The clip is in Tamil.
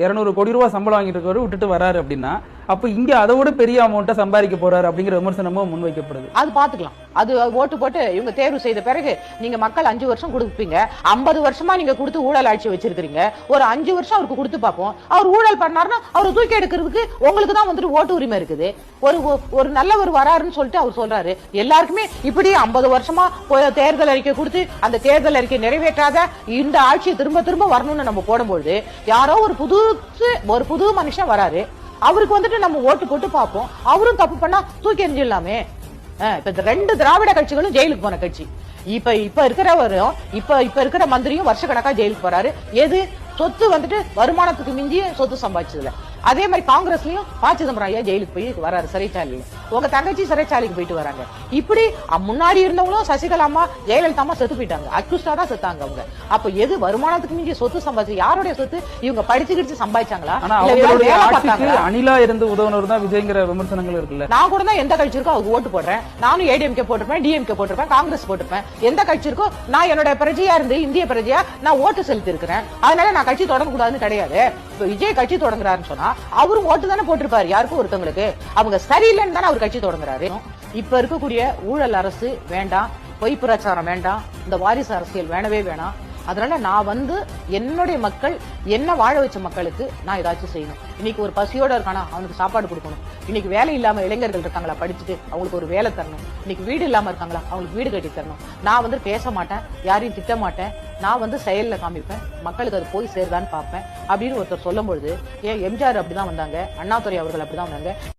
200 கோடி ரூபாய் சம்பளம் வாங்கிட்டு இருக்கவரு விட்டுட்டு வராரு அப்படின்னா அப்ப இங்க அதை விட பெரிய அமௌண்ட்டை சம்பாதிக்க போறாரு அப்படிங்கிற விமர்சனமும் முன்வைக்கப்படுது. அது பாத்துக்கலாம். அது ஓட்டு போட்டு இவங்க தேர்வு செய்த பிறகு நீங்க மக்கள் 5 வருஷம் கொடுப்பீங்க. 50 வருஷமா நீங்க கொடுத்து ஊழல் ஆட்சி வச்சிருக்கீங்க. ஒரு 5 வருஷம் அவருக்கு கொடுத்து பார்ப்போம். அவர் ஊழல் பண்ணாருன்னா அவரை தூக்கி எடுக்கிறதுக்கு உங்களுக்கு தான் வந்துட்டு ஓட்டு உரிமை இருக்குது. ஒரு நல்லவர் வராருன்னு சொல்லிட்டு அவர் சொல்றாரு. எல்லாருக்குமே இப்படி 50 வருஷமா தேர்தல் அறிக்கை கொடுத்து அந்த தேர்தல் அறிக்கை நிறைவேற்றாத இந்த ஆட்சியை திரும்ப திரும்ப வரணும்னு நம்ம போடும்போது யாரோ ஒரு புது மனுஷன் வராரு. அவருக்கு வந்துட்டு நம்ம ஓட்டு போட்டு பார்ப்போம். அவரும் தப்பு பண்ணா தூக்கி எறிஞ்சிடலாமே. இப்ப 2 திராவிட கட்சிகளும் ஜெயிலுக்கு போன கட்சி. இப்ப இருக்கிறவரும் இப்ப இருக்கிற மந்திரியும் வருஷ கணக்கா ஜெயிலுக்கு போறாரு. எது சொத்து வந்துட்டு வருமானத்துக்கு மிஞ்சிய சொத்து சம்பாதிச்சதுல. அதே மாதிரி காங்கிரஸ்லயும் ப. சிதம்பரம் ஐயா ஜெயிலுக்கு போய் வராரு சிறைச்சாலையில. உங்க தங்கச்சி சிறைச்சாலைக்கு போயிட்டு வராங்க. இப்படி முன்னாடி இருந்தவங்களும் சசிகலா அம்மா ஜெயலலிதா அம்மா செத்து போயிட்டாங்க. அக்யூஸ்டா தான் செத்தாங்க அவங்க. அப்ப எது வருமானத்துக்கு மிஞ்சிய சொத்து சம்பாதிச்சு யாருடைய சொத்து? இவங்க படிச்சு சம்பாதிச்சாங்களா? அணிலா இருந்து உதவுனர் தான் விஜய்ங்கிற விமர்சனங்கள் இருக்குல்ல. நான் கூட தான் எந்த கட்சி இருக்கோ அவங்க ஓட்டு போடுறேன். நானும் ஏடிஎம்கே போட்டிருப்பேன், டிஎம்கே போட்டிருப்பேன், காங்கிரஸ் போட்டிருப்பேன். எந்த கட்சி இருக்கோ நான் என்னோட பிரஜையா இருந்து இந்திய பிரஜையா நான் ஓட்டு செலுத்தி இருக்கிறேன். அதனால நான் கட்சி தொடங்க கூடாதுன்னு கிடையாது. விஜய் கட்சி தொடங்குறாருன்னு சொன்னா அவரும் ஓட்டு தானே போட்டிருப்பாரு யாருக்கும் ஒருத்தவங்களுக்கு. அவங்க சரியில்லைன்னு தானே அவர் கட்சி தொடங்குறாரு. இப்ப இருக்கக்கூடிய ஊழல் அரசு வேண்டாம், பொய் பிரச்சாரம் வேண்டாம், இந்த வாரிசு அரசியல் வேணவே வேணாம். அதனால நான் என்னுடைய மக்கள் என்ன வாழ வச்ச மக்களுக்கு நான் ஏதாச்சும் செய்யணும். இன்னைக்கு ஒரு பசியோட இருக்கானா அவனுக்கு சாப்பாடு கொடுக்கணும். இன்னைக்கு வேலை இல்லாம இளைஞர்கள் இருக்காங்களா படிச்சுட்டு அவங்களுக்கு ஒரு வேலை தரணும். இன்னைக்கு வீடு இல்லாம இருக்காங்களா அவங்களுக்கு வீடு கட்டி தரணும். நான் பேச மாட்டேன், யாரையும் திட்ட மாட்டேன், நான் செயல்ல காமிப்பேன், மக்களுக்கு அது போய் சேருதான்னு பார்ப்பேன் அப்படின்னு ஒருத்தர் சொல்லும் பொழுது எம்ஜிஆர் அப்படிதான் வந்தாங்க, அண்ணாதுரை அவர்கள் அப்படிதான் வந்தாங்க.